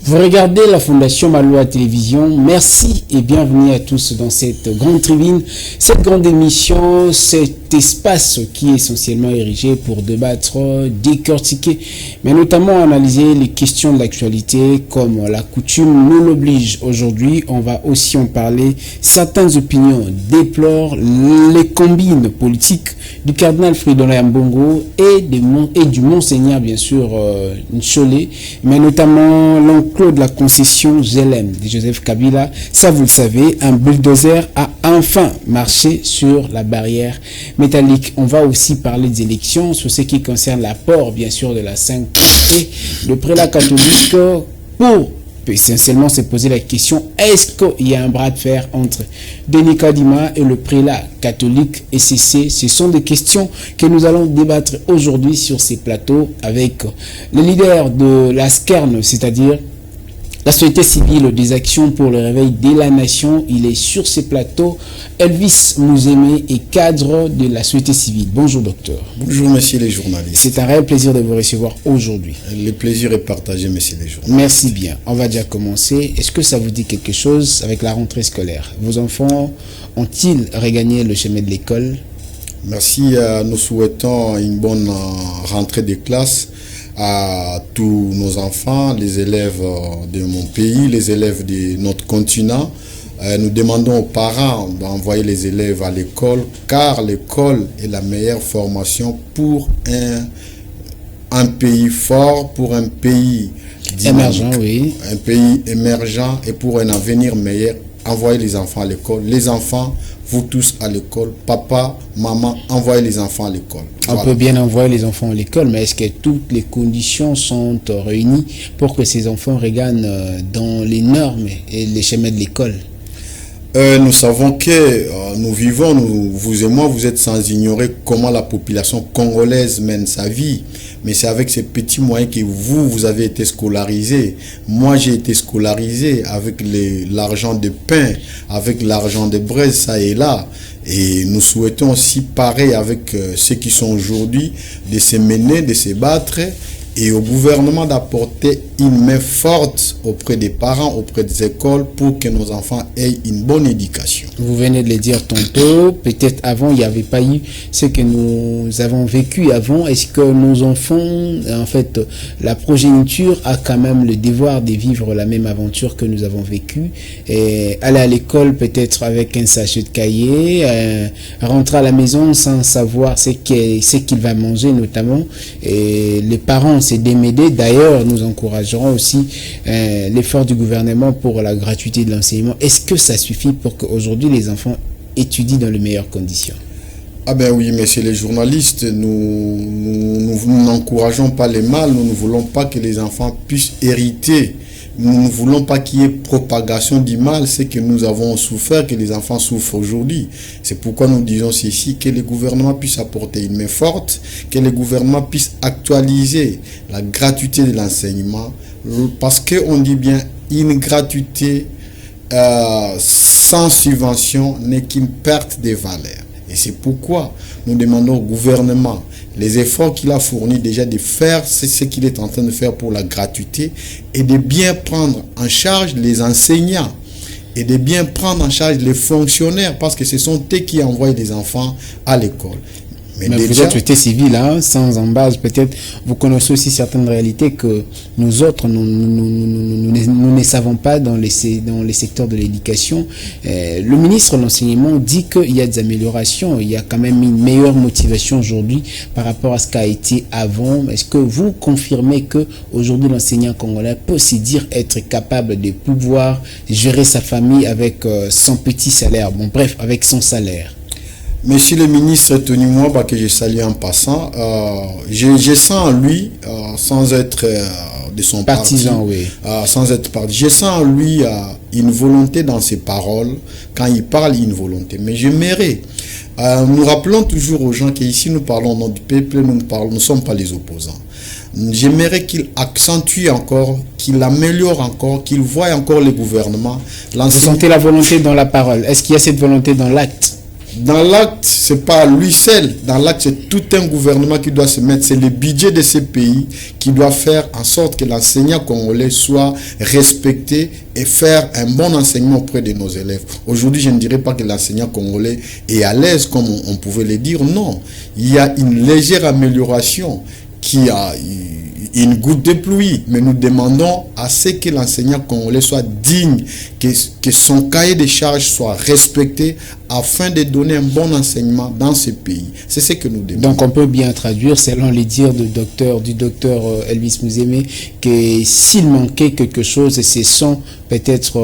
Vous regardez la Fondation Maloa Télévision. Merci et bienvenue à tous dans cette grande tribune, cette grande émission, cet espace qui est essentiellement érigé pour débattre, décortiquer, mais notamment analyser les questions de l'actualité comme la coutume nous l'oblige. Aujourd'hui, on va aussi en parler. Certaines opinions déplorent les combines politiques du cardinal Fridolin Ambongo et du monseigneur, bien sûr, Ncholé, mais notamment l'enclos de la concession GLM de Joseph Kabila. Ça, vous le savez, un bulldozer a enfin marché sur la barrière métallique. On va aussi parler des élections sur ce qui concerne l'apport, bien sûr, de la 5 et le prélat catholique pour essentiellement se poser la question, est-ce qu'il y a un bras de fer entre Denis Kadima et le prélat catholique SCC? Ce sont des questions que nous allons débattre aujourd'hui sur ces plateaux avec le leader de la SCERN, c'est-à-dire la société civile des actions pour le réveil de la nation. Il est sur ces plateaux. Elvis Mouzémé est cadre de la société civile. Bonjour docteur. Bonjour messieurs les journalistes. C'est un réel plaisir de vous recevoir aujourd'hui. Le plaisir est partagé messieurs les journalistes. Merci bien. On va déjà commencer. Est-ce que ça vous dit quelque chose avec la rentrée scolaire? Vos enfants ont-ils regagné le chemin de l'école? Merci. Nous souhaitons une bonne rentrée des classes à tous nos enfants, les élèves de mon pays, les élèves de notre continent. Nous demandons aux parents d'envoyer les élèves à l'école, car l'école est la meilleure formation pour un pays fort, pour un pays dynamique, émergent, oui. Un pays émergent et pour un avenir meilleur. Envoyez les enfants à l'école. Les enfants, vous tous à l'école. Papa, maman, envoyez les enfants à l'école. On peut bien envoyer les enfants à l'école, mais est-ce que toutes les conditions sont réunies pour que ces enfants regagnent dans les normes et les chemins de l'école? Nous savons que nous vivons, vous et moi, vous êtes sans ignorer comment la population congolaise mène sa vie. Mais c'est avec ces petits moyens que vous avez été scolarisé. Moi, j'ai été scolarisé avec l'argent de pain, avec l'argent de braise, ça et là. Et nous souhaitons aussi, pareil avec ceux qui sont aujourd'hui, de se mener, de se battre, et au gouvernement d'apporter une main forte auprès des parents, auprès des écoles, pour que nos enfants aient une bonne éducation. Vous venez de le dire tantôt, peut-être avant, il n'y avait pas eu ce que nous avons vécu avant. Est-ce que nos enfants, en fait, la progéniture a quand même le devoir de vivre la même aventure que nous avons vécue, et aller à l'école peut-être avec un sachet de cahier, rentrer à la maison sans savoir ce qu'il va manger notamment, et les parents se démêler. D'ailleurs, nous encouragerons aussi l'effort du gouvernement pour la gratuité de l'enseignement. Est-ce que ça suffit pour qu'aujourd'hui les enfants étudient dans les meilleures conditions? Ah ben oui, messieurs les journalistes, nous n'encourageons pas les mal, nous ne voulons pas que les enfants puissent hériter. Nous ne voulons pas qu'il y ait propagation du mal, c'est que nous avons souffert, que les enfants souffrent aujourd'hui. C'est pourquoi nous disons ceci, que le gouvernement puisse apporter une main forte, que le gouvernement puisse actualiser la gratuité de l'enseignement, parce qu'on dit bien une gratuité sans subvention n'est qu'une perte de valeur. Et c'est pourquoi nous demandons au gouvernement les efforts qu'il a fournis déjà de faire, c'est ce qu'il est en train de faire pour la gratuité, et de bien prendre en charge les enseignants et de bien prendre en charge les fonctionnaires, parce que ce sont eux qui envoient les enfants à l'école. Mais déjà, vous êtes société civile, hein, sans embase, peut-être vous connaissez aussi certaines réalités que nous autres, nous ne savons pas dans les secteurs de l'éducation. Le ministre de l'Enseignement dit qu'il y a des améliorations, il y a quand même une meilleure motivation aujourd'hui par rapport à ce qu'a été avant. Est-ce que vous confirmez qu'aujourd'hui l'enseignant congolais peut se dire être capable de pouvoir gérer sa famille avec son petit salaire, bon bref, avec son salaire? Monsieur le ministre Tony Mwaba, que je salue en passant, je sens en lui, sans être de son partisan, parti, oui. Sans être parti, je sens en lui une volonté dans ses paroles. Quand il parle, une volonté. Mais j'aimerais, nous rappelons toujours aux gens qu'ici nous parlons au nom du peuple, nous ne sommes pas les opposants. J'aimerais qu'il accentue encore, qu'il améliore encore, qu'il voie encore le gouvernement. Vous sentez la volonté dans la parole. Est-ce qu'il y a cette volonté dans l'acte? Dans l'acte, c'est pas lui seul. Dans l'acte, c'est tout un gouvernement qui doit se mettre. C'est le budget de ces pays qui doit faire en sorte que l'enseignant congolais soit respecté et faire un bon enseignement auprès de nos élèves. Aujourd'hui, je ne dirais pas que l'enseignant congolais est à l'aise, comme on pouvait le dire. Non, il y a une légère amélioration qui a une goutte de pluie, mais nous demandons à ce que l'enseignant congolais soit digne, que son cahier de charges soit respecté afin de donner un bon enseignement dans ce pays. C'est ce que nous demandons. Donc on peut bien traduire, selon les dires du docteur Elvis Muzeme, que s'il manquait quelque chose, ce sont peut-être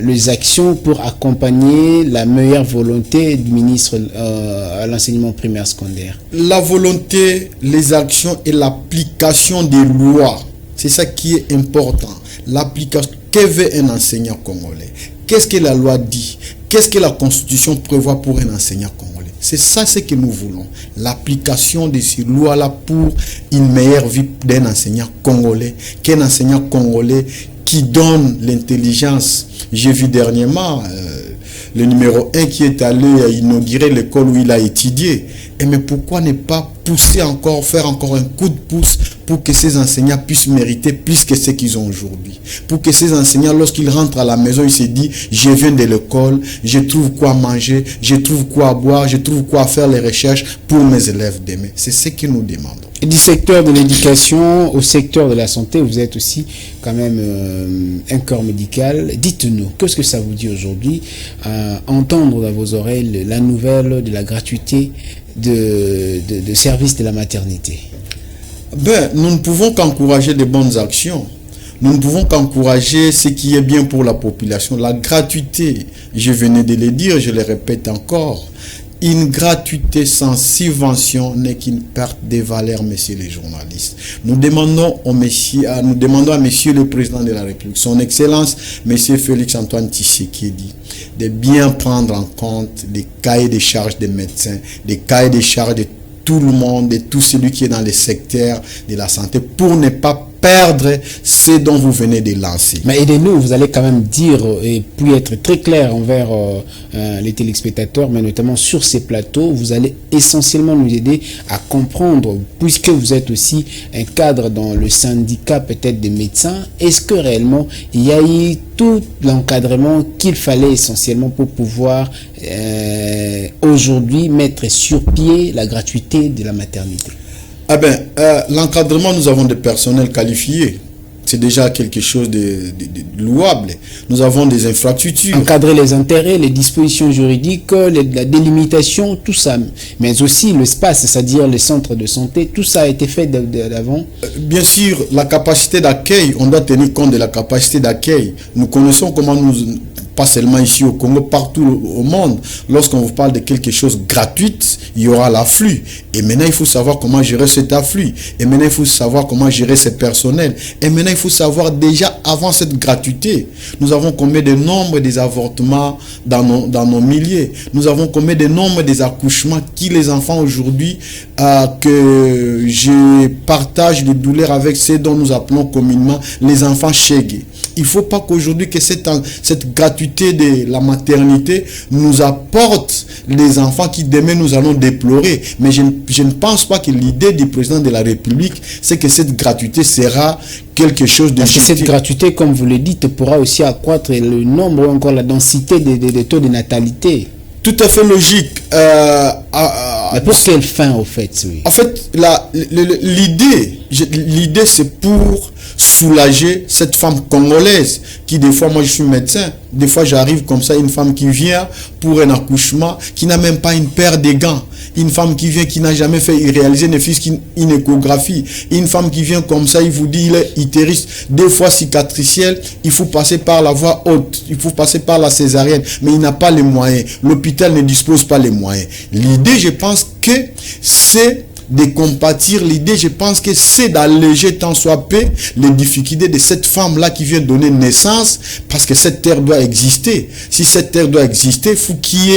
les actions pour accompagner la meilleure volonté du ministre à l'enseignement primaire secondaire. La volonté, les actions et l'application des lois, c'est ça qui est important. L'application, que veut un enseignant congolais? Qu'est-ce que la loi dit? Qu'est-ce que la Constitution prévoit pour un enseignant congolais? C'est ça ce que nous voulons. L'application de ces lois-là pour une meilleure vie d'un enseignant congolais, qu'un enseignant congolais qui donne l'intelligence. J'ai vu dernièrement le numéro 1 qui est allé inaugurer l'école où il a étudié. Et mais pourquoi ne pas pousser encore, faire encore un coup de pouce pour que ces enseignants puissent mériter plus que ce qu'ils ont aujourd'hui. Pour que ces enseignants, lorsqu'ils rentrent à la maison, ils se disent, je viens de l'école, je trouve quoi manger, je trouve quoi boire, je trouve quoi faire les recherches pour mes élèves demain. C'est ce que nous demandons. Et du secteur de l'éducation au secteur de la santé, vous êtes aussi quand même un corps médical. Dites-nous, qu'est-ce que ça vous dit aujourd'hui entendre dans vos oreilles la nouvelle de la gratuité de services de la maternité? Nous ne pouvons qu'encourager de bonnes actions. Nous ne pouvons qu'encourager ce qui est bien pour la population. La gratuité, je venais de le dire, je le répète encore, une gratuité sans subvention n'est qu'une perte de valeur, messieurs les journalistes. Nous demandons à monsieur le président de la République, son Excellence, monsieur Félix Antoine Tshisekedi, de bien prendre en compte les cahiers de charges des médecins, les cahiers de charges de tout le monde, de tout celui qui est dans le secteur de la santé, pour ne pas perdre ce dont vous venez de lancer. Mais aidez-nous, vous allez quand même dire et puis être très clair envers les téléspectateurs, mais notamment sur ces plateaux, vous allez essentiellement nous aider à comprendre, puisque vous êtes aussi un cadre dans le syndicat peut-être des médecins, est-ce que réellement il y a eu tout l'encadrement qu'il fallait essentiellement pour pouvoir aujourd'hui mettre sur pied la gratuité de la maternité? L'encadrement, nous avons des personnels qualifiés. C'est déjà quelque chose de louable. Nous avons des infrastructures. Encadrer les intérêts, les dispositions juridiques, la délimitation, tout ça. Mais aussi l'espace, c'est-à-dire les centres de santé, tout ça a été fait d'avant. Bien sûr, la capacité d'accueil, on doit tenir compte de la capacité d'accueil. Nous connaissons comment pas seulement ici au Congo, partout au monde, lorsqu'on vous parle de quelque chose gratuit, il y aura l'afflux. Et maintenant, il faut savoir comment gérer cet afflux. Et maintenant, il faut savoir comment gérer ces personnels. Et maintenant, il faut savoir déjà, avant cette gratuité, nous avons combien de nombre des avortements dans nos milliers. Nous avons combien de nombre des accouchements qui, les enfants aujourd'hui, que je partage les douleurs avec ceux dont nous appelons communément les enfants chégués. Il ne faut pas qu'aujourd'hui que cette gratuité de la maternité nous apporte les enfants qui demain nous allons déplorer. Mais je ne pense pas que l'idée du président de la République, c'est que cette gratuité sera quelque chose de... Parce que cette gratuité, comme vous le dites, pourra aussi accroître le nombre ou encore la densité des taux de natalité. Tout à fait logique. Mais pour quelle fin, au fait? Oui. En fait, l'idée, c'est pour soulager cette femme congolaise qui, des fois, moi je suis médecin, des fois j'arrive comme ça, une femme qui vient pour un accouchement, qui n'a même pas une paire de gants, une femme qui vient, qui n'a jamais fait réaliser ne fût-ce qu'une échographie, une femme qui vient comme ça, il vous dit, il est utérus, des fois cicatriciel, il faut passer par la voie haute, il faut passer par la césarienne, mais il n'a pas les moyens, l'hôpital ne dispose pas les moyens. L'idée, je pense que c'est de compatir. L'idée, je pense que c'est d'alléger tant soit peu les difficultés de cette femme-là qui vient donner naissance, parce que cette terre doit exister. Si cette terre doit exister, il faut qu'il y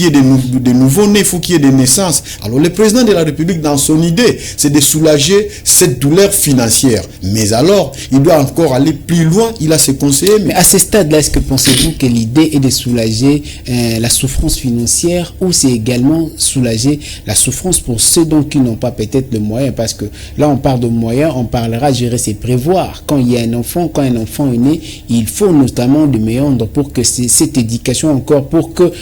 ait des nouveaux-nés, il faut qu'il y ait des naissances. Alors le président de la République, dans son idée, c'est de soulager cette douleur financière. Mais alors, il doit encore aller plus loin, il a ses conseillers. Mais à ce stade-là, est-ce que pensez-vous que l'idée est de soulager la souffrance financière, ou c'est également soulager la souffrance pour ceux donc qui n'ont pas peut-être le moyen? Parce que là, on parle de moyens, on parlera, gérer, c'est prévoir. Quand il y a un enfant, quand un enfant est né, il faut notamment de méandres pour que cette éducation encore, pour que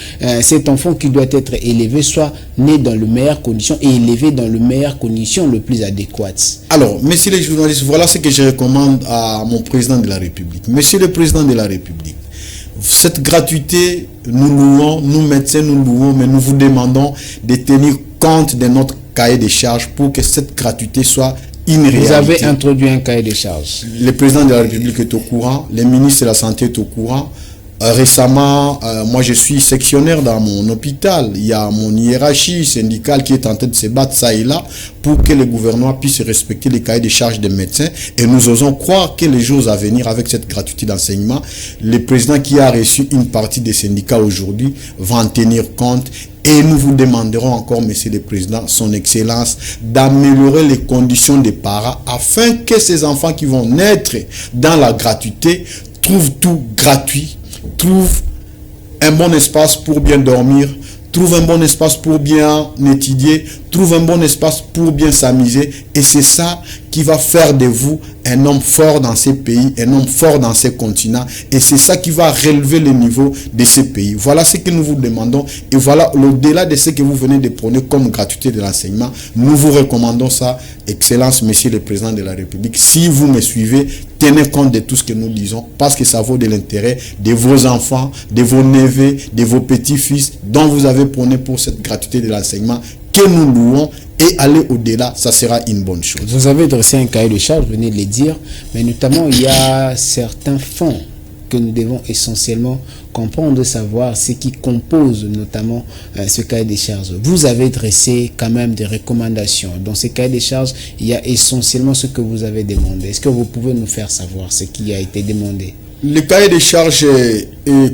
cet enfant qui doit être élevé soit né dans les meilleures conditions et élevé dans les meilleures conditions les plus adéquates. Alors, messieurs les journalistes, voilà ce que je recommande à mon président de la République. Monsieur le président de la République, cette gratuité, nous louons, nous médecins, nous louons, mais nous vous demandons de tenir compte de notre cahier de charges pour que cette gratuité soit une réalité. Vous avez introduit un cahier de charges. Le président de la République est au courant, le ministre de la Santé est au courant. Récemment, moi je suis sectionnaire dans mon hôpital. Il y a mon hiérarchie syndicale qui est en train de se battre ça et là pour que le gouvernement puisse respecter les cahiers de charges des médecins. Et nous osons croire que les jours à venir, avec cette gratuité d'enseignement, le président qui a reçu une partie des syndicats aujourd'hui va en tenir compte. Et nous vous demanderons encore, monsieur le président, son excellence, d'améliorer les conditions des parents afin que ces enfants qui vont naître dans la gratuité trouvent tout gratuit, trouve un bon espace pour bien dormir, trouve un bon espace pour bien étudier, trouve un bon espace pour bien s'amuser. Et c'est ça qui va faire de vous un homme fort dans ces pays, un homme fort dans ces continents. Et c'est ça qui va relever le niveau de ces pays. Voilà ce que nous vous demandons. Et voilà, au-delà de ce que vous venez de prôner comme gratuité de l'enseignement, nous vous recommandons ça, Excellence, Monsieur le Président de la République. Si vous me suivez, tenez compte de tout ce que nous disons, parce que ça vaut de l'intérêt de vos enfants, de vos neveux, de vos petits-fils, dont vous avez prôné pour cette gratuité de l'enseignement, que nous louons, et aller au-delà, ça sera une bonne chose. Vous avez dressé un cahier de charges, vous venez de le dire, mais notamment il y a certains fonds que nous devons essentiellement comprendre, savoir ce qui compose notamment ce cahier de charges. Vous avez dressé quand même des recommandations. Dans ce cahier de charges, il y a essentiellement ce que vous avez demandé. Est-ce que vous pouvez nous faire savoir ce qui a été demandé? Le cahier des charges,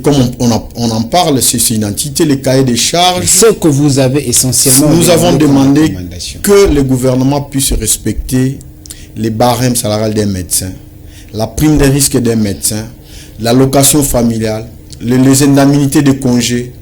comme on en parle, c'est une entité, le cahier des charges. Ce que vous avez essentiellement... Nous avons demandé que le gouvernement puisse respecter les barèmes salariales des médecins, la prime de risque des médecins, l'allocation familiale, les indemnités de congé,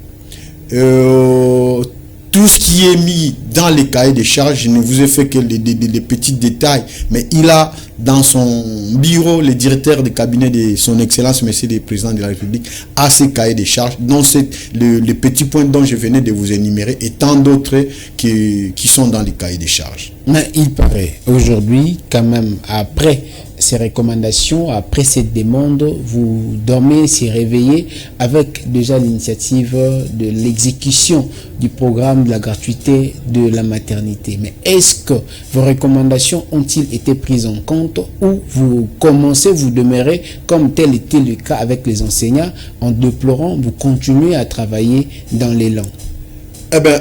tout ce qui est mis dans les cahiers de charges. Je ne vous ai fait que des petits détails, mais il a dans son bureau, le directeur de cabinet de son Excellence, Monsieur le Président de la République, a ces cahiers de charges, dont c'est le petit point dont je venais de vous énumérer, et tant d'autres qui sont dans les cahiers de charges. Mais il paraît aujourd'hui, quand même, après ces recommandations, après cette demande, vous dormez, s'y réveillez avec déjà l'initiative de l'exécution du programme de la gratuité de la maternité. Mais est-ce que vos recommandations ont-ils été prises en compte, ou vous commencez, vous demeurez comme tel était le cas avec les enseignants, en déplorant, vous continuez à travailler dans l'élan? Eh bien,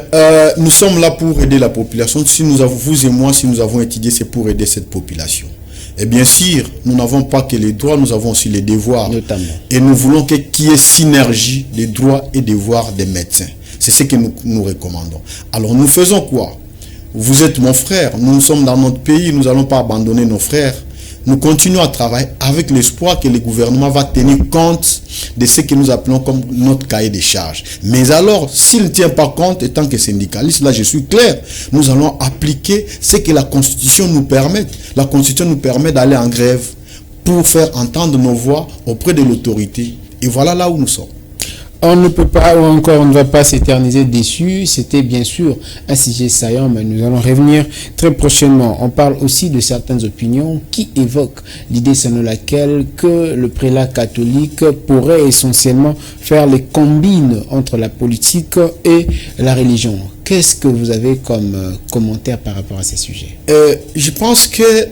nous sommes là pour aider la population. Si vous et moi, si nous avons étudié, c'est pour aider cette population. Et bien sûr, nous n'avons pas que les droits, nous avons aussi les devoirs. Notamment. Et nous voulons qu'il y ait synergie des droits et devoirs des médecins. C'est ce que nous recommandons. Alors nous faisons quoi? Vous êtes mon frère, nous sommes dans notre pays, nous n'allons pas abandonner nos frères. Nous continuons à travailler avec l'espoir que le gouvernement va tenir compte de ce que nous appelons comme notre cahier des charges. Mais alors, s'il ne tient pas compte, étant que syndicaliste, là je suis clair, nous allons appliquer ce que la Constitution nous permet. La Constitution nous permet d'aller en grève pour faire entendre nos voix auprès de l'autorité. Et voilà là où nous sommes. On ne peut pas, ou encore on ne va pas s'éterniser dessus. C'était bien sûr un sujet saillant, mais nous allons revenir très prochainement. On parle aussi de certaines opinions qui évoquent l'idée selon laquelle que le prélat catholique pourrait essentiellement faire les combines entre la politique et la religion. Qu'est-ce que vous avez comme commentaire par rapport à ces sujets? Je pense que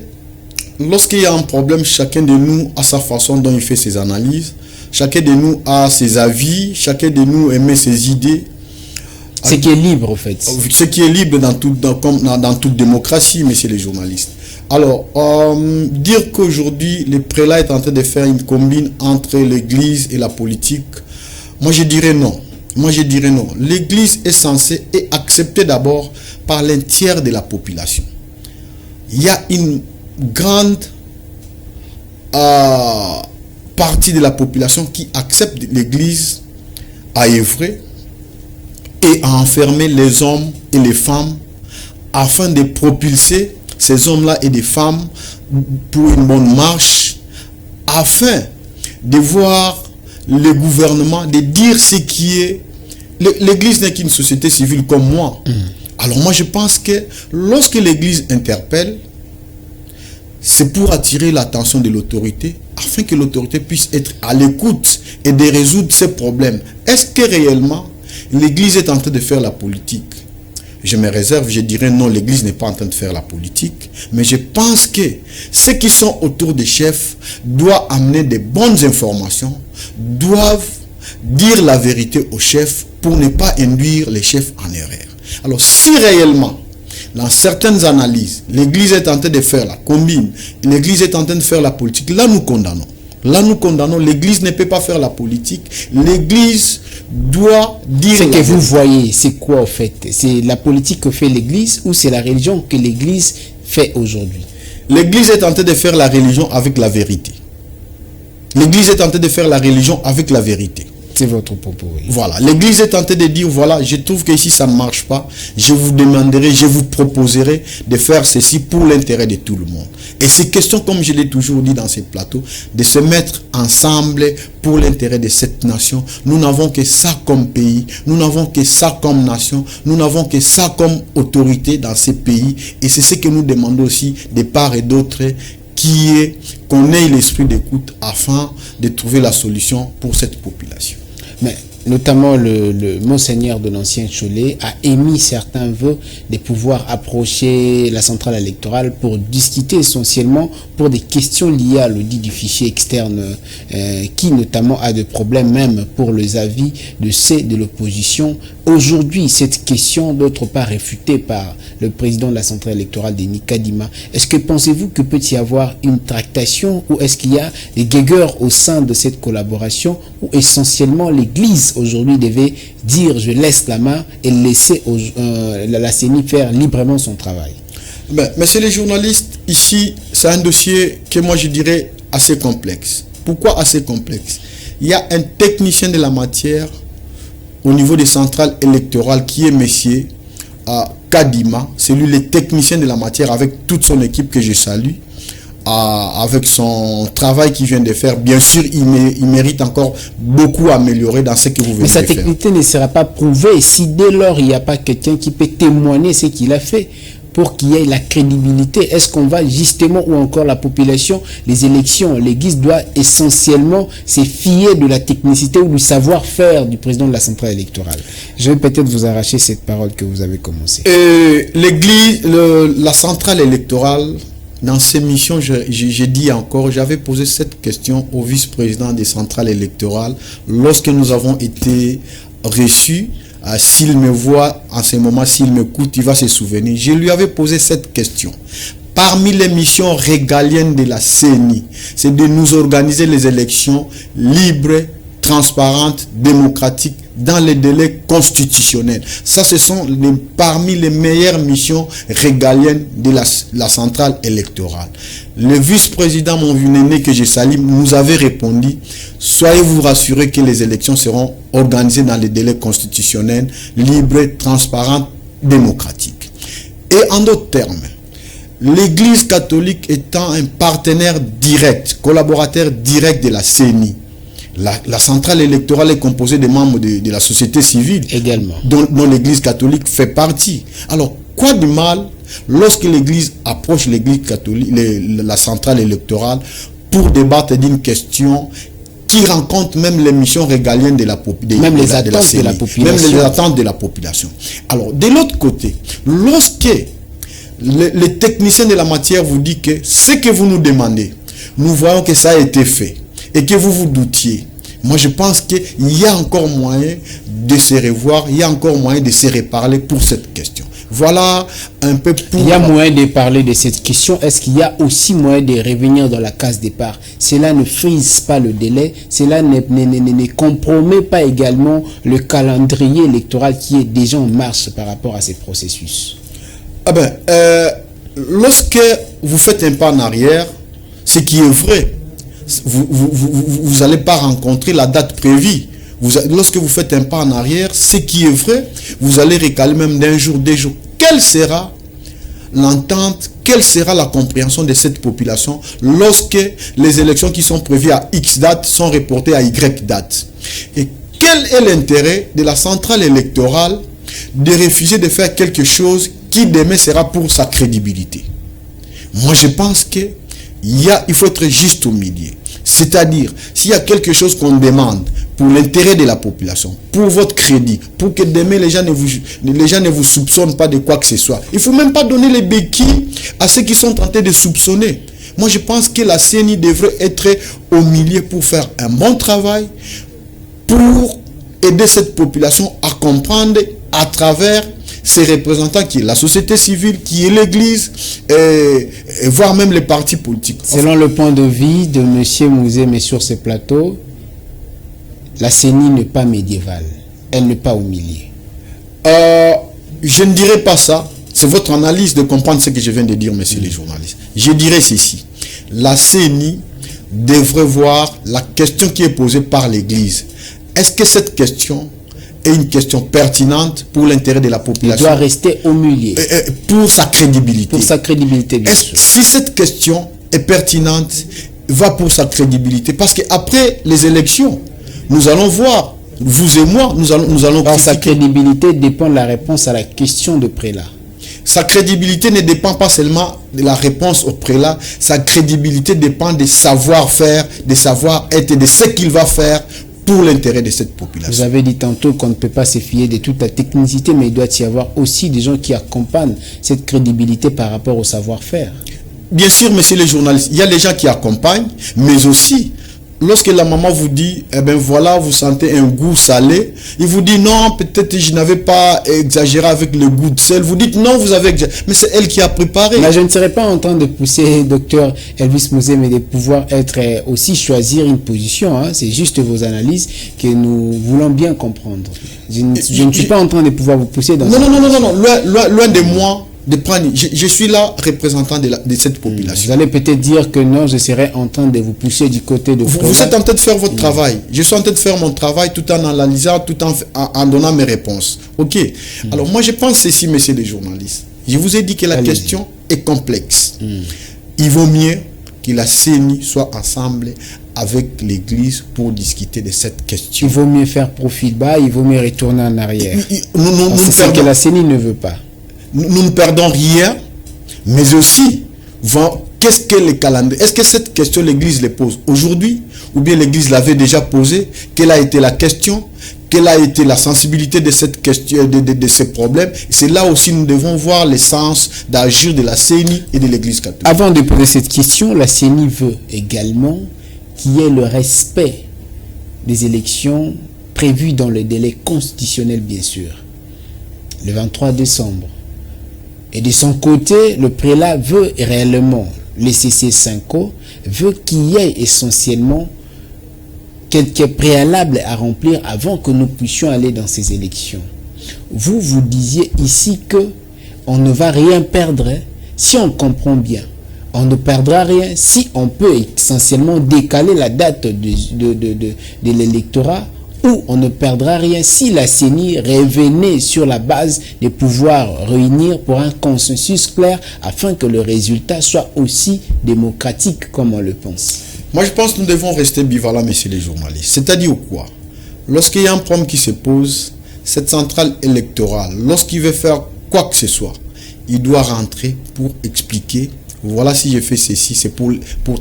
lorsqu'il y a un problème, chacun de nous a sa façon dont il fait ses analyses. Chacun de nous a ses avis, chacun de nous émet ses idées. Ce qui est libre, en fait. Ce qui est libre dans toute démocratie, messieurs les journalistes. Alors, dire qu'aujourd'hui, le prélat est en train de faire une combine entre l'église et la politique, moi je dirais non. L'église est censée et acceptée d'abord par l'un tiers de la population. Il y a une grande partie de la population qui accepte l'église à œuvrer et à enfermer les hommes et les femmes afin de propulser ces hommes-là et des femmes pour une bonne marche, afin de voir le gouvernement, de dire ce qui est... L'église n'est qu'une société civile comme moi. Alors moi je pense que lorsque l'église interpelle, c'est pour attirer l'attention de l'autorité, afin que l'autorité puisse être à l'écoute et de résoudre ces problèmes. Est-ce que réellement l'église est en train de faire la politique? Je me réserve, je dirais non, l'église n'est pas en train de faire la politique, mais je pense que ceux qui sont autour des chefs doivent amener de bonnes informations, doivent dire la vérité aux chefs pour ne pas induire les chefs en erreur. Alors si réellement, dans certaines analyses, l'église est en train de faire la combine, l'église est en train de faire la politique, là nous condamnons. L'église ne peut pas faire la politique, l'église doit dire... Ce que vous voyez, c'est quoi en fait? C'est la politique que fait l'église ou c'est la religion que l'église fait aujourd'hui? L'église est en train de faire la religion avec la vérité. L'église est en train de faire la religion avec la vérité. C'est votre propos, oui. Voilà, l'église est en train de dire, voilà, je trouve que ici ça ne marche pas, je vous demanderai, je vous proposerai de faire ceci pour l'intérêt de tout le monde. Et c'est question, comme je l'ai toujours dit dans ces plateaux, de se mettre ensemble pour l'intérêt de cette nation. Nous n'avons que ça comme pays, nous n'avons que ça comme nation, nous n'avons que ça comme autorité dans ces pays. Et c'est ce que nous demandons aussi de part et d'autre, qui est qu'on ait l'esprit d'écoute afin de trouver la solution pour cette population. Mais notamment le monseigneur de l'ancien Cholet a émis certains vœux de pouvoir approcher la centrale électorale pour discuter essentiellement pour des questions liées à l'audit du fichier externe qui notamment a des problèmes même pour les avis de l'opposition. Aujourd'hui, cette question d'autre part réfutée par le président de la centrale électorale, Denis Kadima, est-ce que pensez-vous que peut y avoir une tractation ou est-ce qu'il y a des guéguerres au sein de cette collaboration où essentiellement l'Église aujourd'hui devait dire je laisse la main et laisser la CENI faire librement son travail? Messieurs les journalistes, ici c'est un dossier que moi je dirais assez complexe. Pourquoi assez complexe? Il y a un technicien de la matière au niveau des centrales électorales qui est monsieur Kadima, c'est lui le technicien de la matière avec toute son équipe que je salue, avec son travail qu'il vient de faire. Bien sûr, il mérite encore beaucoup à améliorer dans ce que vous venez de faire. Mais sa technicité ne sera pas prouvée si dès lors il n'y a pas quelqu'un qui peut témoigner ce qu'il a fait pour qu'il y ait la crédibilité. Est-ce qu'on va justement, ou encore la population, les élections, l'Église doit essentiellement se fier de la technicité ou du savoir-faire du président de la centrale électorale? Je vais peut-être vous arracher cette parole que vous avez commencée. L'Église, la centrale électorale, dans ces missions, j'ai dit encore, j'avais posé cette question au vice-président des centrales électorales lorsque nous avons été reçus. S'il me voit en ce moment, s'il m'écoute, il va se souvenir. Je lui avais posé cette question. Parmi les missions régaliennes de la CENI, c'est de nous organiser les élections libres, transparentes, démocratiques, dans les délais constitutionnels. Ça, ce sont parmi les meilleures missions régaliennes de la centrale électorale. Le vice-président, mon aîné que je salue, nous avait répondu, soyez-vous rassurés que les élections seront organisées dans les délais constitutionnels, libres, transparents, démocratiques. Et en d'autres termes, l'Église catholique étant un partenaire direct, collaborateur direct de la CENI, la centrale électorale est composée des membres de la société civile, également, dont l'Église catholique fait partie. Alors, quoi de mal lorsque l'Église approche l'Église catholique, la centrale électorale, pour débattre d'une question qui rencontre même les missions régaliennes de la population, même les attentes de la population. Même les attentes de la population. Alors, de l'autre côté, lorsque les techniciens de la matière vous disent que ce que vous nous demandez, nous voyons que ça a été fait, et que vous vous doutiez, Moi, je pense qu'il y a encore moyen de se revoir, il y a encore moyen de se reparler pour cette question. Voilà un peu pour... Il y a moyen de parler de cette question. Est-ce qu'il y a aussi moyen de revenir dans la case départ? Cela ne frise pas le délai. Cela ne compromet pas également le calendrier électoral qui est déjà en marche par rapport à ces processus. Lorsque vous faites un pas en arrière, ce qui est vrai, vous n'allez pas rencontrer la date prévue. Lorsque vous faites un pas en arrière, ce qui est vrai, vous allez recaler même d'un jour, 2 jours. Quelle sera l'entente, quelle sera la compréhension de cette population lorsque les élections qui sont prévues à X date sont reportées à Y date? Et quel est l'intérêt de la centrale électorale de refuser de faire quelque chose qui demain sera pour sa crédibilité? Moi, je pense qu'il faut être juste au milieu. C'est-à-dire, s'il y a quelque chose qu'on demande pour l'intérêt de la population, pour votre crédit, pour que demain les gens ne vous soupçonnent pas de quoi que ce soit, il ne faut même pas donner les béquilles à ceux qui sont tentés de soupçonner. Moi, je pense que la CENI devrait être au milieu pour faire un bon travail, pour aider cette population à comprendre à travers ses représentants qui est la société civile, qui est l'église, et voire même les partis politiques. Selon le point de vue de M. Mouzé, mais sur ce plateau, la CENI n'est pas médiévale. Elle n'est pas au milieu. Je ne dirais pas ça. C'est votre analyse de comprendre ce que je viens de dire, messieurs les journalistes. Je dirais ceci. La CENI devrait voir la question qui est posée par l'église. Est-ce que cette question est une question pertinente pour l'intérêt de la population? Il doit rester au milieu. Pour sa crédibilité. Pour sa crédibilité, bien sûr. Si cette question est pertinente, va pour sa crédibilité. Parce qu'après les élections, nous allons voir, vous et moi, nous allons critiquer. Sa crédibilité dépend de la réponse à la question de prélat. Sa crédibilité ne dépend pas seulement de la réponse au prélat. Sa crédibilité dépend des savoir-faire, des savoir-être, de ce qu'il va faire pour l'intérêt de cette population. Vous avez dit tantôt qu'on ne peut pas se fier de toute la technicité, mais il doit y avoir aussi des gens qui accompagnent cette crédibilité par rapport au savoir-faire. Bien sûr, messieurs les journalistes, il y a des gens qui accompagnent, mais aussi, lorsque la maman vous dit, eh bien voilà, vous sentez un goût salé, il vous dit non, peut-être je n'avais pas exagéré avec le goût de sel. Vous dites non, vous avez exagéré. Mais c'est elle qui a préparé. Là, je ne serais pas en train de pousser Dr Elvis Mouzé, mais de pouvoir être aussi choisir une position. Hein. C'est juste vos analyses que nous voulons bien comprendre. Je ne suis pas en train de pouvoir vous pousser dans... Non, loin de moi. Je suis là représentant de cette population. Vous allez peut-être dire que non, je serai en train de vous pousser du côté de... Vous êtes en train de faire votre travail. Je suis en train de faire mon travail tout en analysant, tout en donnant mes réponses. Ok. Alors moi je pense ceci, messieurs les journalistes. Je vous ai dit que la question est complexe. Il vaut mieux que la CENI soit ensemble avec l'église pour discuter de cette question. Il vaut mieux faire profil bas, il vaut mieux retourner en arrière. C'est ce que la CENI ne veut pas. Nous ne perdons rien, mais aussi, qu'est-ce que le calendrier? Est-ce que cette question, l'Église les pose aujourd'hui? Ou bien l'Église l'avait déjà posée? Quelle a été la question? Quelle a été la sensibilité de cette question, de ces problèmes? C'est là aussi nous devons voir l'essence d'agir de la CENI et de l'Église catholique. Avant de poser cette question, la CENI veut également qu'il y ait le respect des élections prévues dans le délai constitutionnel, bien sûr. Le 23 décembre. Et de son côté, le prélat veut réellement, le CC5O, veut qu'il y ait essentiellement quelques préalables à remplir avant que nous puissions aller dans ces élections. Vous disiez ici que on ne va rien perdre si on comprend bien. On ne perdra rien si on peut essentiellement décaler la date de l'électorat, ou on ne perdra rien si la CENI revenait sur la base de pouvoir réunir pour un consensus clair afin que le résultat soit aussi démocratique comme on le pense. Moi, je pense que nous devons rester bivalents, messieurs les journalistes. C'est-à-dire quoi? Lorsqu'il y a un problème qui se pose, cette centrale électorale, lorsqu'il veut faire quoi que ce soit, il doit rentrer pour expliquer, voilà, si je fais ceci, c'est pour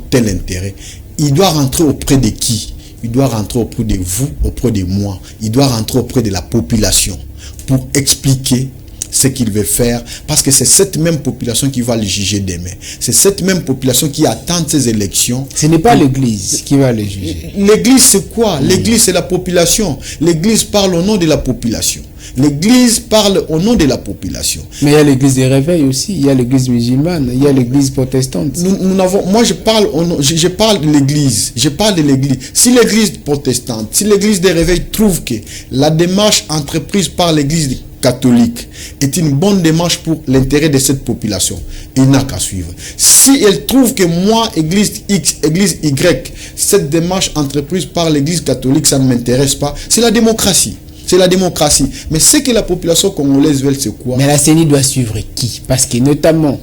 tel intérêt. Il doit rentrer auprès de qui? Il doit rentrer auprès de vous, auprès de moi. Il doit rentrer auprès de la population pour expliquer ce qu'il veut faire, parce que c'est cette même population qui va le juger demain. C'est cette même population qui attend ces élections. Ce n'est pas l'Église qui va le juger. L'Église, c'est quoi? L'Église, c'est la population. L'Église parle au nom de la population. L'Église parle au nom de la population. Mais il y a l'Église des réveils aussi, il y a l'Église musulmane, il y a l'Église protestante. Moi, je parle de l'Église. Je parle de l'Église. Si l'Église protestante, si l'Église des réveils trouve que la démarche entreprise par l'Église catholique est une bonne démarche pour l'intérêt de cette population, il n'a qu'à suivre. Si elle trouve que moi, Église X, Église Y, cette démarche entreprise par l'Église catholique, ça ne m'intéresse pas, c'est la démocratie. C'est la démocratie. Mais ce que la population congolaise veut, c'est quoi? Mais la CENI doit suivre qui? Parce que notamment,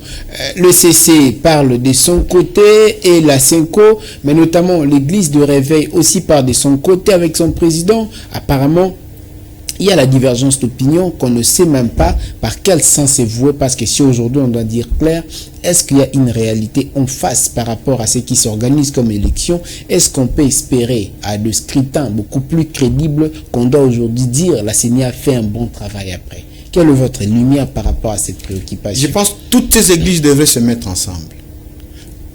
le CC parle de son côté et la CENCO, mais notamment l'Église de réveil aussi parle de son côté avec son président. Apparemment, il y a la divergence d'opinion qu'on ne sait même pas par quel sens c'est voué, parce que si aujourd'hui on doit dire clair, est-ce qu'il y a une réalité en face par rapport à ce qui s'organise comme élection? Est-ce qu'on peut espérer à des scrutins beaucoup plus crédibles qu'on doit aujourd'hui dire la CENI a fait un bon travail après? Quelle est votre lumière par rapport à cette préoccupation? Je pense que toutes ces églises devaient se mettre ensemble.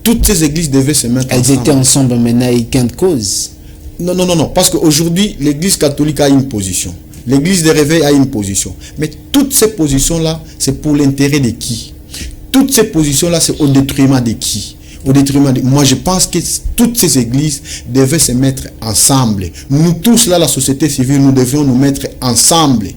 Toutes ces églises devaient se mettre ensemble. Elles étaient ensemble maintenant et gain de cause. Non, parce qu'aujourd'hui, l'Église catholique a une position. L'Église des réveils a une position. Mais toutes ces positions-là, c'est pour l'intérêt de qui? Toutes ces positions-là, c'est au détriment de qui? Au détriment de... Moi, je pense que toutes ces églises devaient se mettre ensemble. Nous tous, là, la société civile, nous devions nous mettre ensemble.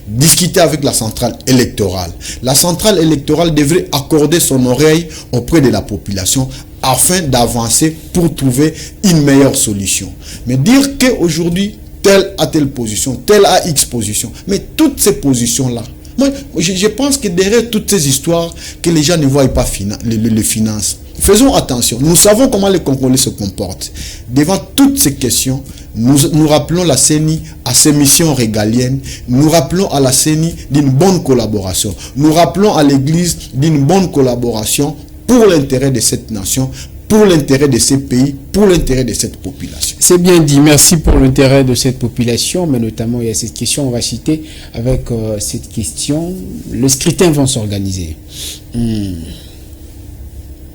Discuter avec la centrale électorale. La centrale électorale devrait accorder son oreille auprès de la population afin d'avancer pour trouver une meilleure solution. Mais dire qu'aujourd'hui, telle a telle position, telle a X position. Mais toutes ces positions-là, moi, je pense que derrière toutes ces histoires, que les gens ne voient pas les finances. Faisons attention. Nous savons comment les Congolais se comportent. Devant toutes ces questions, nous rappelons la CENI à ses missions régaliennes. Nous rappelons à la CENI d'une bonne collaboration. Nous rappelons à l'Église d'une bonne collaboration pour l'intérêt de cette nation, pour l'intérêt de ces pays, pour l'intérêt de cette population. C'est bien dit, merci pour l'intérêt de cette population, mais notamment il y a cette question, on va citer avec cette question, le scrutin vont s'organiser.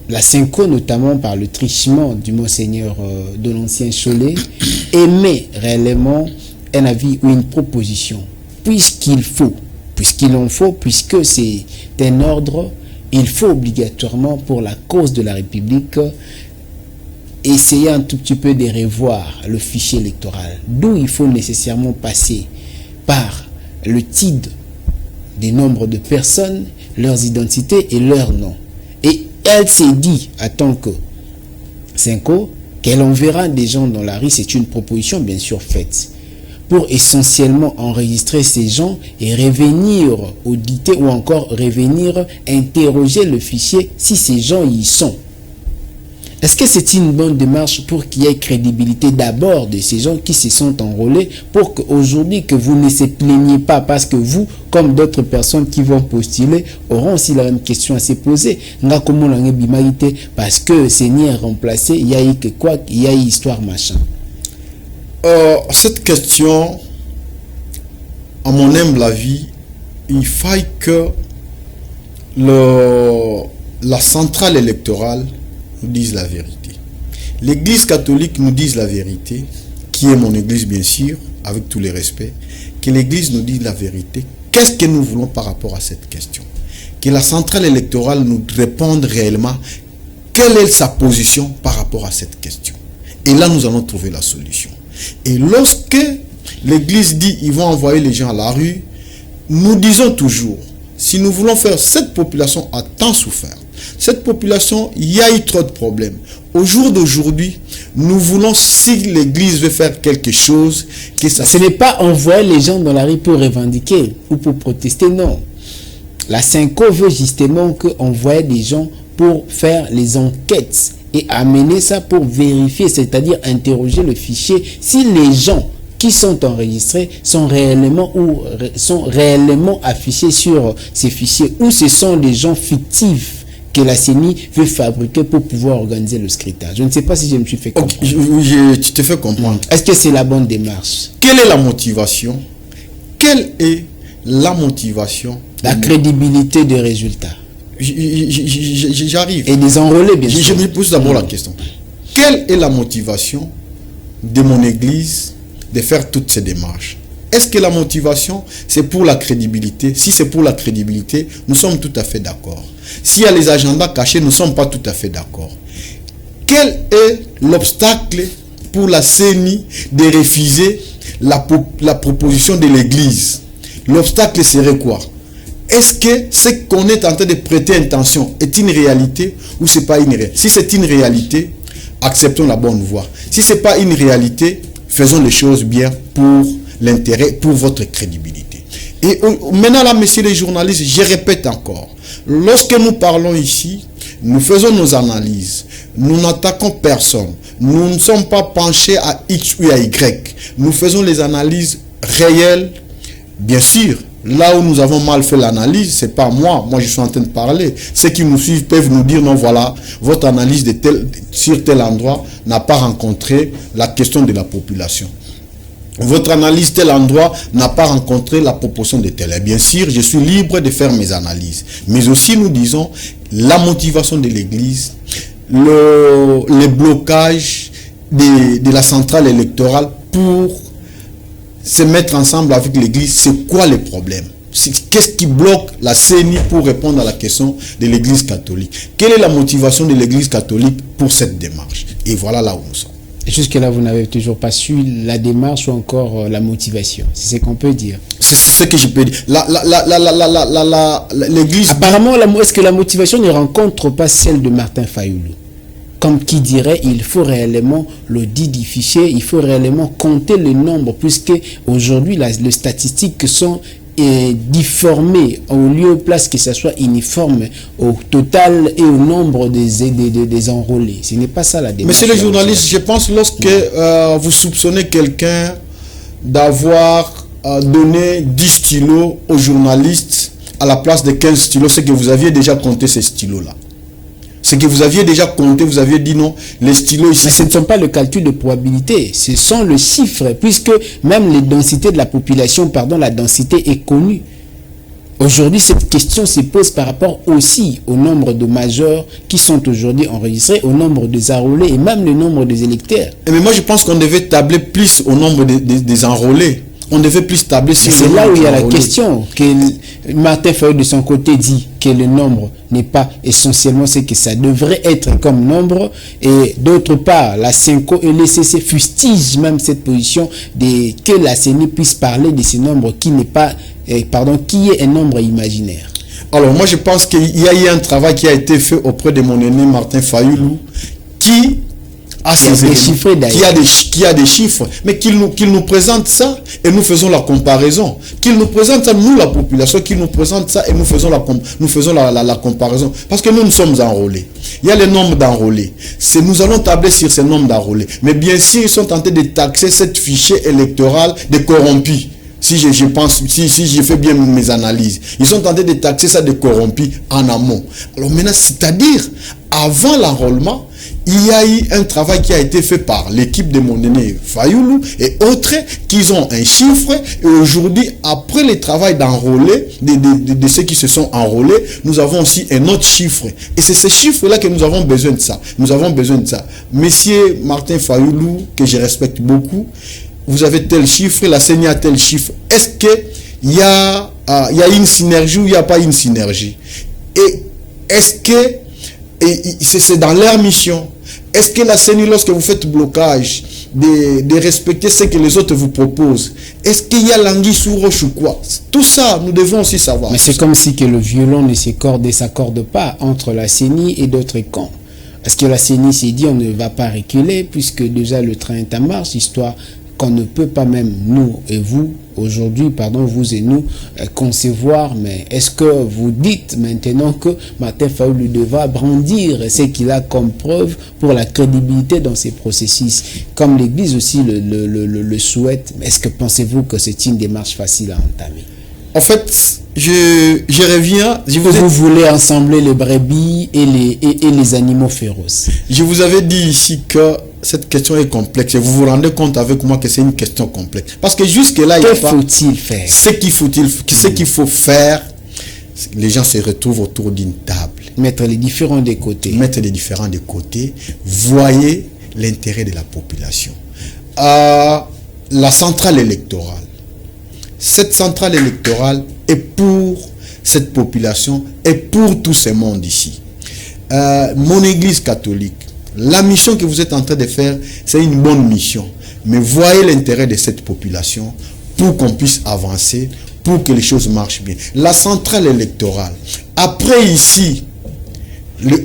La CENCO, notamment par le trichement du monseigneur de l'ancien Cholet, émet réellement un avis ou une proposition, puisqu'il en faut, puisque c'est un ordre. Il faut obligatoirement, pour la cause de la République, essayer un tout petit peu de revoir le fichier électoral. D'où il faut nécessairement passer par le titre des nombres de personnes, leurs identités et leurs noms. Et elle s'est dit, en tant que CENCO, qu'elle enverra des gens dans la rue. C'est une proposition bien sûr faite, pour essentiellement enregistrer ces gens et revenir auditer ou encore revenir interroger le fichier si ces gens y sont. Est-ce que c'est une bonne démarche pour qu'il y ait crédibilité d'abord de ces gens qui se sont enrôlés, pour qu'aujourd'hui que vous ne se plaignez pas, parce que vous, comme d'autres personnes qui vont postuler, auront aussi la même question à se poser. Parce que Seigneur est remplacé, il y a eu que quoi, il y a eu histoire machin. Cette question, à mon humble avis, il faille que la centrale électorale nous dise la vérité. L'Église catholique nous dise la vérité, qui est mon Église bien sûr, avec tous les respects, que l'Église nous dise la vérité. Qu'est-ce que nous voulons par rapport à cette question? Que la centrale électorale nous réponde réellement quelle est sa position par rapport à cette question. Et là, nous allons trouver la solution. Et lorsque l'Église dit ils vont envoyer les gens à la rue, nous disons toujours, si nous voulons faire, cette population a tant souffert. Cette population, il y a eu trop de problèmes. Au jour d'aujourd'hui, nous voulons, si l'Église veut faire quelque chose, que ça... Ce n'est pas envoyer les gens dans la rue pour revendiquer ou pour protester, non. La CENCO veut justement envoyer des gens pour faire les enquêtes et amener ça pour vérifier, c'est-à-dire interroger le fichier si les gens qui sont enregistrés sont réellement affichés sur ces fichiers, ou ce sont des gens fictifs que la CENI veut fabriquer pour pouvoir organiser le scrutin. Je ne sais pas si je me suis fait comprendre. Okay, tu te fais comprendre. Est-ce que c'est la bonne démarche? Quelle est la motivation? Quelle est la motivation, la crédibilité des résultats. J'arrive. Et des enrôlés, bien sûr. Je me pose d'abord la question. Quelle est la motivation de mon église de faire toutes ces démarches? Est-ce que la motivation, c'est pour la crédibilité? Si c'est pour la crédibilité, nous sommes tout à fait d'accord. S'il y a les agendas cachés, nous ne sommes pas tout à fait d'accord. Quel est l'obstacle pour la CENI de refuser la proposition de l'église? L'obstacle serait quoi? Est-ce que ce qu'on est en train de prêter intention est une réalité ou c'est pas une réalité? Si c'est une réalité, acceptons la bonne voie. Si c'est pas une réalité, faisons les choses bien pour l'intérêt, pour votre crédibilité. Et maintenant là, messieurs les journalistes, je répète encore, lorsque nous parlons ici, nous faisons nos analyses, nous n'attaquons personne, nous ne sommes pas penchés à X ou à Y, nous faisons les analyses réelles, bien sûr. Là où nous avons mal fait l'analyse, c'est pas moi je suis en train de parler. Ceux qui nous suivent peuvent nous dire non, voilà, votre analyse sur tel endroit n'a pas rencontré la question de la population. Votre analyse tel endroit n'a pas rencontré la proportion de tel. Et bien sûr, je suis libre de faire mes analyses. Mais aussi, nous disons, la motivation de l'Église, les blocages de la centrale électorale pour se mettre ensemble avec l'Église, c'est quoi le problème? Qu'est-ce qui bloque la CENI pour répondre à la question de l'Église catholique? Quelle est la motivation de l'Église catholique pour cette démarche? Et voilà là où nous sommes. Jusque-là, vous n'avez toujours pas su la démarche ou encore la motivation. C'est ce qu'on peut dire. C'est ce que je peux dire. L'Église... Apparemment, est-ce que la motivation ne rencontre pas celle de Martin Fayoulou? Comme qui dirait, il faut réellement le didifier, il faut réellement compter le nombre, puisque aujourd'hui, les statistiques sont difformées au lieu place que ça soit uniforme au total et au nombre des enrôlés. Ce n'est pas ça la démarche. Monsieur le journaliste, je pense lorsque vous soupçonnez quelqu'un d'avoir donné 10 stylos aux journalistes à la place de 15 stylos, c'est que vous aviez déjà compté ces stylos-là. C'est que vous aviez déjà compté, vous aviez dit non, les stylos ici... Mais ce ne sont pas le calcul de probabilité, ce sont les chiffres, puisque même les densités de la population, la densité est connue. Aujourd'hui, cette question se pose par rapport aussi au nombre de majeurs qui sont aujourd'hui enregistrés, au nombre des enrôlés et même le nombre des électeurs. Mais moi, je pense qu'on devait tabler plus au nombre des enrôlés. On devait plus tabler sur... C'est là où il y a la question, que Martin Fayoulou de son côté dit que le nombre n'est pas essentiellement ce que ça devrait être comme nombre, et d'autre part, la CENCO et l'ECC fustigent même cette position que la CENI puisse parler de ce nombre qui n'est pas, qui est un nombre imaginaire. Alors moi je pense qu'il y a eu un travail qui a été fait auprès de mon aîné Martin Fayoulou, qui a des chiffres, mais qu'il nous présente ça et nous faisons la comparaison. Qu'il nous présente ça, nous la population, qu'il nous présente ça et nous faisons la comparaison. Parce que nous sommes enrôlés. Il y a le nombre d'enrôlés. Nous allons tabler sur ce nombre d'enrôlés. Mais bien sûr, ils sont tentés de taxer cette fichier électoral de corrompus. Si je fais bien mes analyses, ils sont tentés de taxer ça de corrompus en amont. Alors maintenant, c'est-à-dire, avant l'enrôlement, il y a eu un travail qui a été fait par l'équipe de mon aîné Fayoulou et autres qui ont un chiffre. Et aujourd'hui, après le travail d'enrôler, de ceux qui se sont enrôlés, nous avons aussi un autre chiffre. Et c'est ce chiffre-là que nous avons besoin de ça. Nous avons besoin de ça. Monsieur Martin Fayoulou, que je respecte beaucoup, vous avez tel chiffre, la CENI a tel chiffre. Est-ce qu'il y a une synergie ou il n'y a pas une synergie? Et est-ce que c'est dans leur mission? Est-ce que la CENI, lorsque vous faites blocage, de respecter ce que les autres vous proposent, est-ce qu'il y a l'anguille sous roche ou quoi? Tout ça, nous devons aussi savoir. Mais c'est comme si que le violon ne s'accorde pas entre la CENI et d'autres camps. Parce que la CENI s'est dit on ne va pas reculer puisque déjà le train est en marche, histoire qu'on ne peut pas même, nous et vous, aujourd'hui, vous et nous, concevoir, mais est-ce que vous dites maintenant que Martin Fayoulou devra brandir ce qu'il a comme preuve pour la crédibilité dans ces processus, comme l'Église aussi le souhaite? Est-ce que pensez-vous que c'est une démarche facile à entamer? En fait, je reviens. Vous voulez assembler les brebis et les animaux féroces. Je vous avais dit ici que cette question est complexe. Et vous vous rendez compte avec moi que c'est une question complexe. Parce que jusque-là, que faut-il faire? Ce qu'il faut faire, les gens se retrouvent autour d'une table. Mettre les différents de côté. Mettre les différents de côté. Voyez l'intérêt de la population. La centrale électorale. Cette centrale électorale est pour cette population et pour tout ce monde ici. Mon église catholique, la mission que vous êtes en train de faire, c'est une bonne mission. Mais voyez l'intérêt de cette population pour qu'on puisse avancer, pour que les choses marchent bien. La centrale électorale, après ici,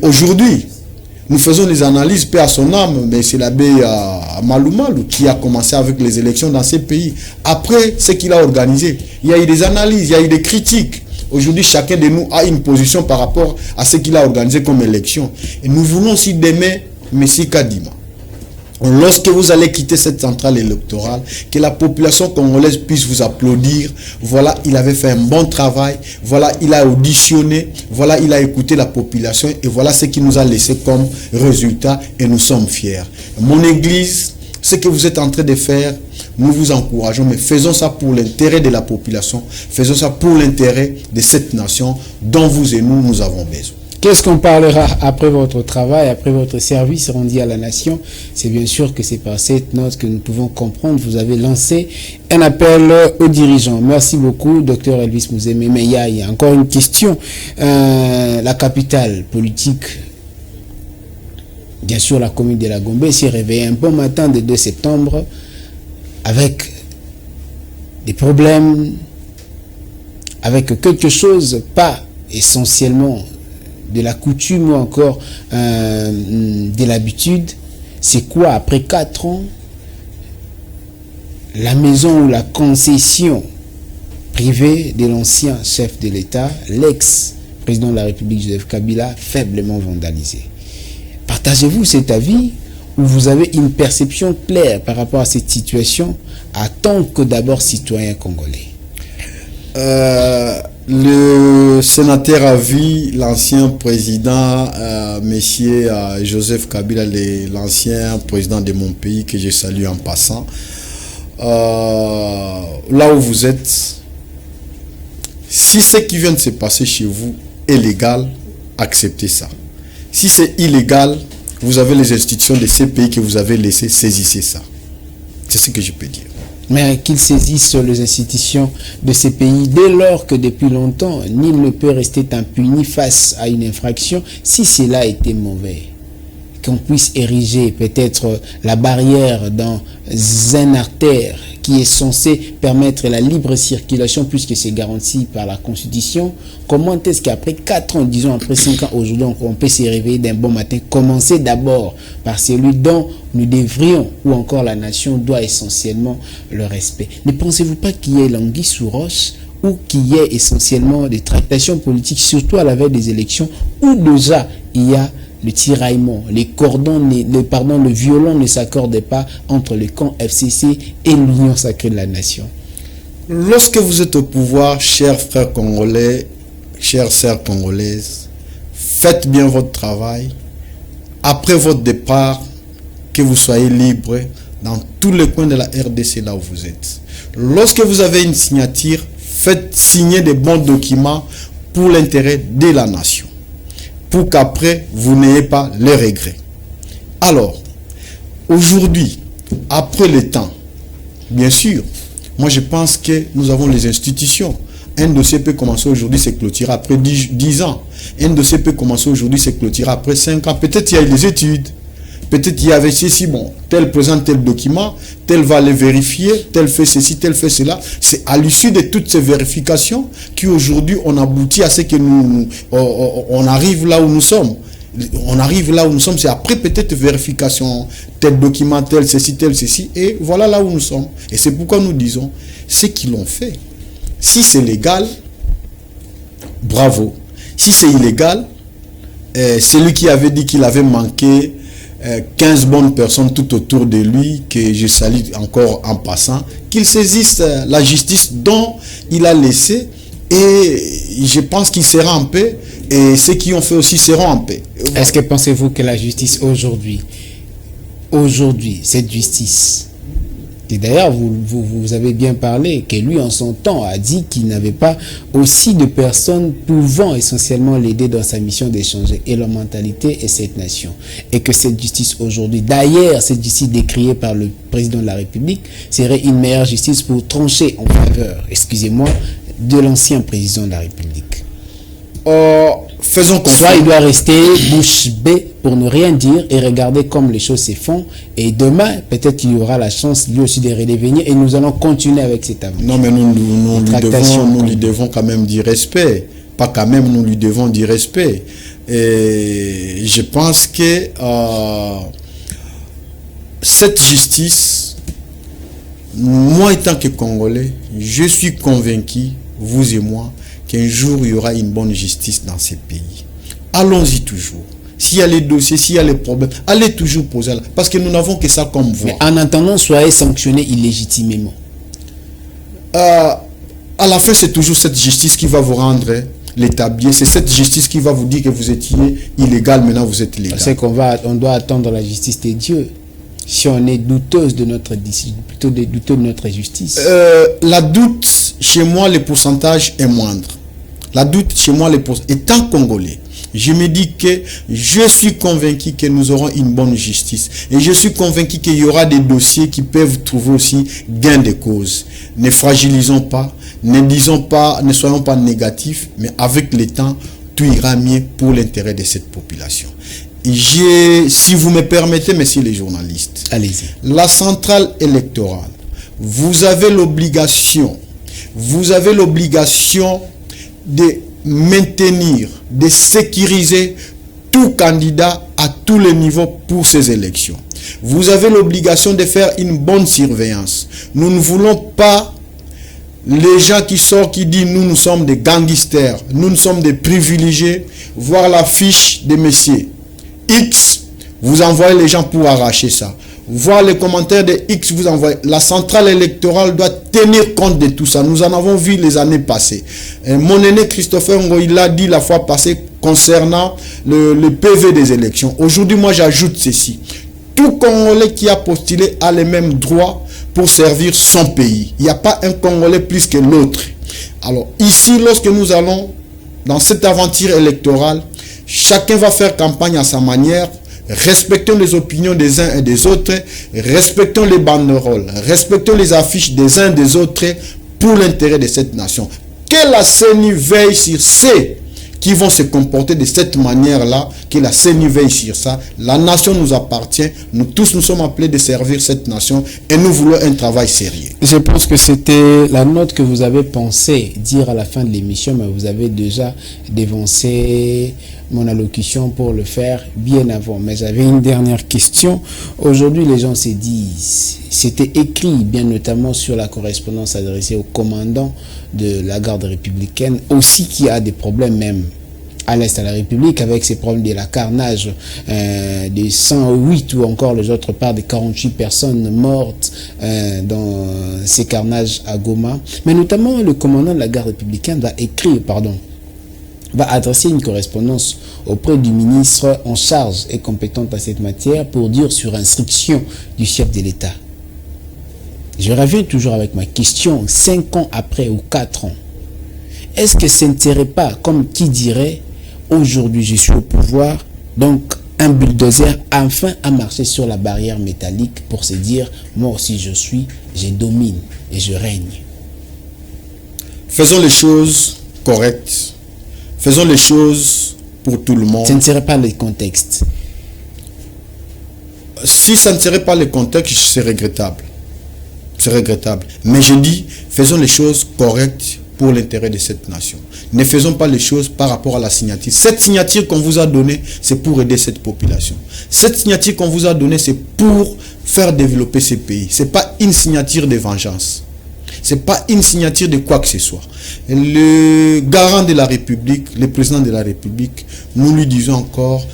aujourd'hui, nous faisons des analyses, paix à son âme, mais c'est l'abbé Maloumalou qui a commencé avec les élections dans ces pays. Après ce qu'il a organisé, il y a eu des analyses, il y a eu des critiques. Aujourd'hui, chacun de nous a une position par rapport à ce qu'il a organisé comme élection. Et nous voulons aussi d'aimer Messi Kadima. Lorsque vous allez quitter cette centrale électorale, que la population congolaise puisse vous applaudir. Voilà, il avait fait un bon travail. Voilà, il a auditionné. Voilà, il a écouté la population. Et voilà ce qu'il nous a laissé comme résultat. Et nous sommes fiers. Mon église, ce que vous êtes en train de faire, nous vous encourageons. Mais faisons ça pour l'intérêt de la population. Faisons ça pour l'intérêt de cette nation dont vous et nous avons besoin. Qu'est-ce qu'on parlera après votre travail, après votre service rendu à la nation? C'est bien sûr que c'est par cette note que nous pouvons comprendre. Vous avez lancé un appel aux dirigeants. Merci beaucoup, Dr Elvis Mouzemé. Mais il y a encore une question. La capitale politique, bien sûr la commune de la Gombe, s'est réveillée un bon matin de 2 septembre avec des problèmes, avec quelque chose, pas essentiellement de la coutume ou encore de l'habitude. C'est quoi, après 4 ans, la maison ou la concession privée de l'ancien chef de l'État, l'ex-président de la République Joseph Kabila, faiblement vandalisée? Partagez-vous cet avis ou vous avez une perception claire par rapport à cette situation en tant que d'abord citoyen congolais? Le sénateur a vu l'ancien président, monsieur Joseph Kabila, l'ancien président de mon pays, que je salue en passant. Là où vous êtes, si ce qui vient de se passer chez vous est légal, acceptez ça. Si c'est illégal, vous avez les institutions de ces pays que vous avez laissés, saisissez ça. C'est ce que je peux dire. Mais qu'ils saisissent les institutions de ces pays dès lors que depuis longtemps, nul ne peut rester impuni face à une infraction si cela a été mauvais. Qu'on puisse ériger peut-être la barrière dans une artère qui est censée permettre la libre circulation puisque c'est garanti par la Constitution. Comment est-ce qu'après 4 ans, disons après 5 ans aujourd'hui, on peut se réveiller d'un bon matin, commencer d'abord par celui dont nous devrions, ou encore la nation doit essentiellement le respect. Ne pensez-vous pas qu'il y ait l'anguille sous roche ou qu'il y ait essentiellement des tractations politiques, surtout à la veille des élections, où déjà il y a le tiraillement, les cordons, le violon ne s'accorde pas entre le camp FCC et l'Union sacrée de la nation? Lorsque vous êtes au pouvoir, chers frères congolais, chères sœurs congolaises, faites bien votre travail. Après votre départ, que vous soyez libre dans tous les coins de la RDC là où vous êtes. Lorsque vous avez une signature, faites signer des bons documents pour l'intérêt de la nation, pour qu'après, vous n'ayez pas les regrets. Alors, aujourd'hui, après le temps, bien sûr, moi je pense que nous avons les institutions. Un dossier peut commencer aujourd'hui, c'est clôturé après 10 ans. Un dossier peut commencer aujourd'hui, c'est clôturé après 5 ans. Peut-être il y a des études. Peut-être il y avait ceci, bon, tel présente tel document, tel va les vérifier, tel fait ceci, tel fait cela. C'est à l'issue de toutes ces vérifications qu'aujourd'hui on aboutit à ce que on arrive là où nous sommes. On arrive là où nous sommes, c'est après peut-être vérification, tel document, tel ceci, et voilà là où nous sommes. Et c'est pourquoi nous disons, ce qu'ils l'ont fait, si c'est légal, bravo. Si c'est illégal, celui qui avait dit qu'il avait manqué 15 bonnes personnes tout autour de lui, que je salue encore en passant, qu'il saisisse la justice dont il a laissé Et je pense qu'il sera en paix. Et ceux qui ont fait aussi seront en paix. Est-ce que pensez-vous que la justice aujourd'hui, cette justice, et d'ailleurs vous avez bien parlé, que lui en son temps a dit qu'il n'avait pas aussi de personnes pouvant essentiellement l'aider dans sa mission d'échanger et leur mentalité et cette nation. Et que cette justice aujourd'hui, d'ailleurs cette justice décriée par le président de la République, serait une meilleure justice pour trancher en faveur, excusez-moi, de l'ancien président de la République. Faisons confiance. Soit il doit rester bouche bée pour ne rien dire et regarder comme les choses se font. Et demain, peut-être qu'il aura la chance lui aussi de redevenir et nous allons continuer avec cette aventure. Non, mais nous lui devons quand même du respect. Pas quand même, nous lui devons du respect. Et je pense que cette justice, moi étant que Congolais, je suis convaincu, vous et moi, qu'un jour il y aura une bonne justice dans ces pays. Allons-y toujours. S'il y a les dossiers, s'il y a les problèmes, allez toujours poser là. Parce que nous n'avons que ça comme voix. Mais en attendant, soyez sanctionnés illégitimement. À la fin, c'est toujours cette justice qui va vous rendre l'établi. C'est cette justice qui va vous dire que vous étiez illégal, maintenant vous êtes légal. C'est on doit attendre la justice de Dieu. Si on est douteuse de notre douteux de notre justice. La doute, chez moi, le pourcentage est moindre. La doute, chez moi, étant congolais, je me dis que je suis convaincu que nous aurons une bonne justice. Et je suis convaincu qu'il y aura des dossiers qui peuvent trouver aussi gain de cause. Ne fragilisons pas, ne soyons pas négatifs, mais avec le temps, tout ira mieux pour l'intérêt de cette population. Si vous me permettez, messieurs les journalistes, allez-y. La centrale électorale, vous avez l'obligation de maintenir, de sécuriser tout candidat à tous les niveaux pour ces élections. Vous avez l'obligation de faire une bonne surveillance. Nous ne voulons pas les gens qui sortent, qui disent nous sommes des gangsters, nous sommes des privilégiés, voir la fiche des messieurs X, vous envoyez les gens pour arracher ça. Voir les commentaires de X, vous envoyez. La centrale électorale doit tenir compte de tout ça. Nous en avons vu les années passées. Et mon aîné Christopher Ngo, il l'a dit la fois passée concernant le PV des élections. Aujourd'hui, moi j'ajoute ceci. Tout Congolais qui a postulé a les mêmes droits pour servir son pays. Il n'y a pas un Congolais plus que l'autre. Alors ici, lorsque nous allons dans cette aventure électorale, chacun va faire campagne à sa manière. Respectons les opinions des uns et des autres, respectons les banderoles, respectons les affiches des uns et des autres pour l'intérêt de cette nation. Que la CENI veille sur ceux qui vont se comporter de cette manière-là, que la CENI veille sur ça. La nation nous appartient, nous tous nous sommes appelés de servir cette nation et nous voulons un travail sérieux. Je pense que c'était la note que vous avez pensé dire à la fin de l'émission, mais vous avez déjà dévancé mon allocution pour le faire bien avant. Mais j'avais une dernière question. Aujourd'hui, les gens se disent, c'était écrit bien notamment sur la correspondance adressée au commandant de la garde républicaine, aussi qui a des problèmes même à l'Est de la République, avec ces problèmes de la carnage des 108 ou encore les autres parts de 48 personnes mortes dans ces carnages à Goma. Mais notamment, le commandant de la garde républicaine va adresser une correspondance auprès du ministre en charge et compétent à cette matière pour dire sur instruction du chef de l'État. Je reviens toujours avec ma question, 5 ans après ou 4 ans. Est-ce que ce ne serait pas, comme qui dirait, aujourd'hui je suis au pouvoir, donc un bulldozer enfin à marcher sur la barrière métallique pour se dire, moi aussi je domine et je règne. Faisons les choses correctes. Faisons les choses pour tout le monde. Ce ne serait pas le contexte. Si ça ne serait pas le contexte, c'est regrettable. C'est regrettable. Mais je dis, faisons les choses correctes pour l'intérêt de cette nation. Ne faisons pas les choses par rapport à la signature. Cette signature qu'on vous a donnée, c'est pour aider cette population. Cette signature qu'on vous a donnée, c'est pour faire développer ces pays. Ce n'est pas une signature de vengeance. C'est pas une signature de quoi que ce soit. Le garant de la République, le président de la République, nous lui disons encore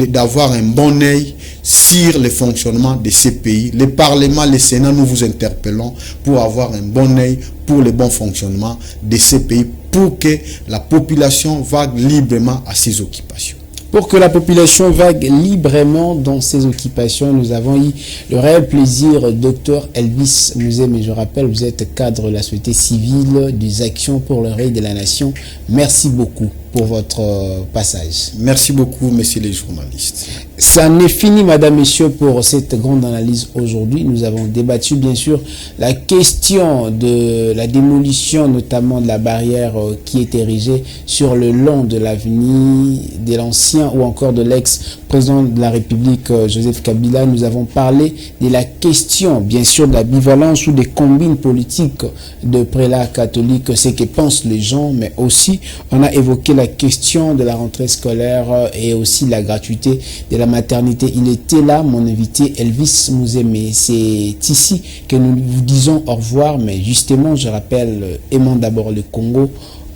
d'avoir un bon œil sur le fonctionnement de ces pays. Le Parlement, le Sénat, nous vous interpellons pour avoir un bon œil pour le bon fonctionnement de ces pays, pour que la population vague librement à ses occupations. Pour que la population vague librement dans ses occupations, nous avons eu le réel plaisir, Dr Elvis Musée, mais je rappelle, vous êtes cadre de la société civile des actions pour le règne de la nation. Merci beaucoup pour votre passage. Merci beaucoup, messieurs les journalistes. Ça n'est fini, madame, messieurs, pour cette grande analyse aujourd'hui. Nous avons débattu, bien sûr, la question de la démolition, notamment de la barrière qui est érigée sur le long de l'avenue de l'ancien ou encore de l'ex-président de la République, Joseph Kabila. Nous avons parlé de la question, bien sûr, de la bivalence ou des combines politiques de prélats catholiques, ce que pensent les gens, mais aussi, on a évoqué la question de la rentrée scolaire et aussi la gratuité de la maternité. Il était là, mon invité Elvis Musée, mais c'est ici que nous vous disons au revoir. Mais justement, je rappelle, aimons d'abord le Congo,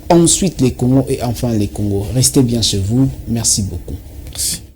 ensuite les Congos et enfin les Congos. Restez bien chez vous. Merci beaucoup. Merci.